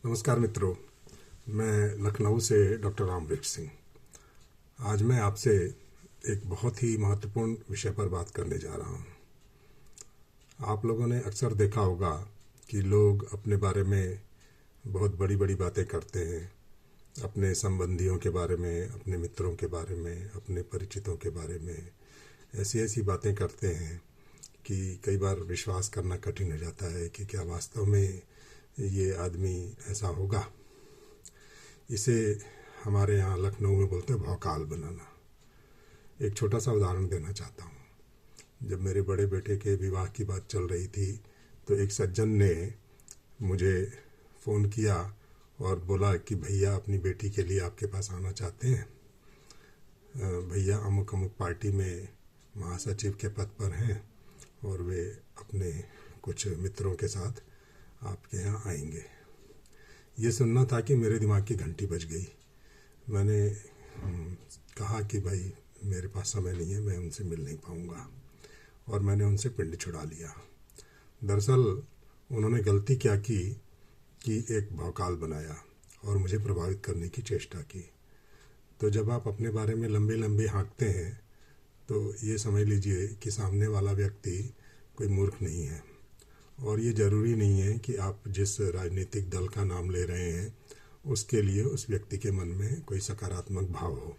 नमस्कार मित्रों, मैं लखनऊ से डॉक्टर रामवृक्ष सिंह। आज मैं आपसे एक बहुत ही महत्वपूर्ण विषय पर बात करने जा रहा हूँ। आप लोगों ने अक्सर देखा होगा कि लोग अपने बारे में बहुत बड़ी बड़ी बातें करते हैं, अपने संबंधियों के बारे में, अपने मित्रों के बारे में, अपने परिचितों के बारे में ऐसी ऐसी बातें करते हैं कि कई बार विश्वास करना कठिन हो जाता है कि क्या वास्तव में ये आदमी ऐसा होगा। इसे हमारे यहाँ लखनऊ में बोलते हैं भौकाल बनाना। एक छोटा सा उदाहरण देना चाहता हूँ। जब मेरे बड़े बेटे के विवाह की बात चल रही थी तो एक सज्जन ने मुझे फ़ोन किया और बोला कि भैया अपनी बेटी के लिए आपके पास आना चाहते हैं। भैया अमुक अमुक पार्टी में महासचिव के पद पर हैं और वे अपने कुछ मित्रों के साथ आपके यहाँ आएंगे। ये सुनना था कि मेरे दिमाग की घंटी बज गई। मैंने कहा कि भाई मेरे पास समय नहीं है, मैं उनसे मिल नहीं पाऊँगा, और मैंने उनसे पिंड छुड़ा लिया। दरअसल उन्होंने गलती क्या की कि एक भौकाल बनाया और मुझे प्रभावित करने की चेष्टा की। तो जब आप अपने बारे में लंबे लंबे हाँकते हैं तो ये समझ लीजिए कि सामने वाला व्यक्ति कोई मूर्ख नहीं है, और ये ज़रूरी नहीं है कि आप जिस राजनीतिक दल का नाम ले रहे हैं उसके लिए उस व्यक्ति के मन में कोई सकारात्मक भाव हो।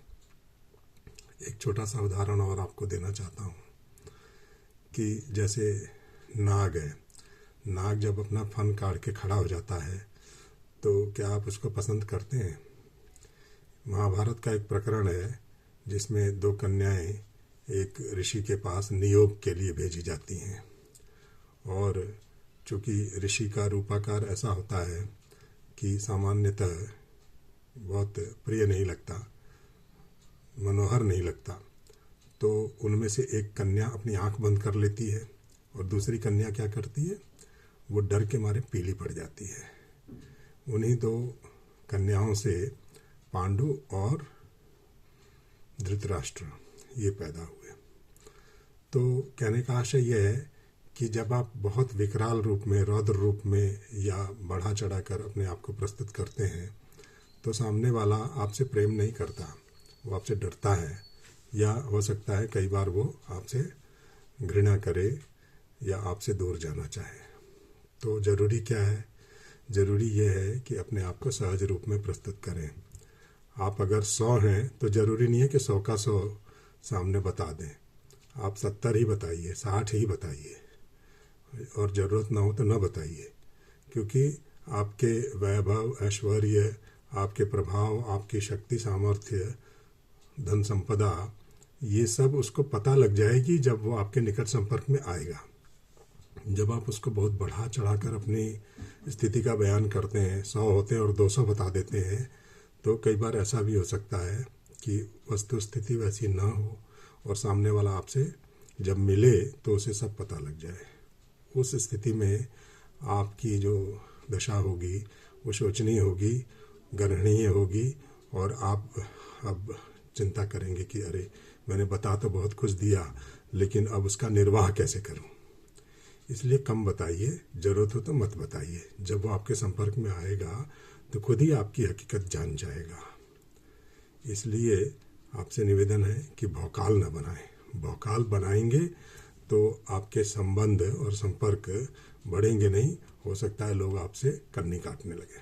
एक छोटा सा उदाहरण और आपको देना चाहता हूँ कि जैसे नाग है। नाग जब अपना फन काट के खड़ा हो जाता है तो क्या आप उसको पसंद करते हैं? महाभारत का एक प्रकरण है जिसमें दो कन्याएं एक ऋषि के पास नियोग के लिए भेजी जाती हैं, और चूँकि ऋषि का रूपाकार ऐसा होता है कि सामान्यतः बहुत प्रिय नहीं लगता, मनोहर नहीं लगता, तो उनमें से एक कन्या अपनी आंख बंद कर लेती है और दूसरी कन्या क्या करती है, वो डर के मारे पीली पड़ जाती है। उन्हीं दो कन्याओं से पांडु और धृतराष्ट्र ये पैदा हुए। तो कहने का आशय यह है कि जब आप बहुत विकराल रूप में, रौद्र रूप में या बढ़ा चढ़ा कर अपने आप को प्रस्तुत करते हैं तो सामने वाला आपसे प्रेम नहीं करता, वो आपसे डरता है, या हो सकता है कई बार वो आपसे घृणा करे या आपसे दूर जाना चाहे। तो ज़रूरी क्या है? ज़रूरी ये है कि अपने आप को सहज रूप में प्रस्तुत करें। आप अगर 100 हैं तो ज़रूरी नहीं है कि 100 का 100 सामने बता दें। आप 70 ही बताइए, 60 ही बताइए, और ज़रूरत ना हो तो ना बताइए, क्योंकि आपके वैभव, ऐश्वर्य, आपके प्रभाव, आपकी शक्ति, सामर्थ्य, धन संपदा, ये सब उसको पता लग जाएगी जब वो आपके निकट संपर्क में आएगा। जब आप उसको बहुत बढ़ा चढ़ा कर अपनी स्थिति का बयान करते हैं, 100 होते हैं और 200 बता देते हैं, तो कई बार ऐसा भी हो सकता है कि वस्तु स्थिति वैसी ना हो और सामने वाला आपसे जब मिले तो उसे सब पता लग जाए। उस स्थिति में आपकी जो दशा होगी वो शोचनीय होगी, गर्हणीय होगी, और आप अब चिंता करेंगे कि अरे मैंने बता तो बहुत कुछ दिया, लेकिन अब उसका निर्वाह कैसे करूं। इसलिए कम बताइए, ज़रूरत हो तो मत बताइए। जब वो आपके संपर्क में आएगा तो खुद ही आपकी हकीकत जान जाएगा। इसलिए आपसे निवेदन है कि भौकाल न बनाएं। भौकाल बनाएंगे तो आपके संबंध और संपर्क बढ़ेंगे नहीं, हो सकता है लोग आपसे कन्नी काटने लगे।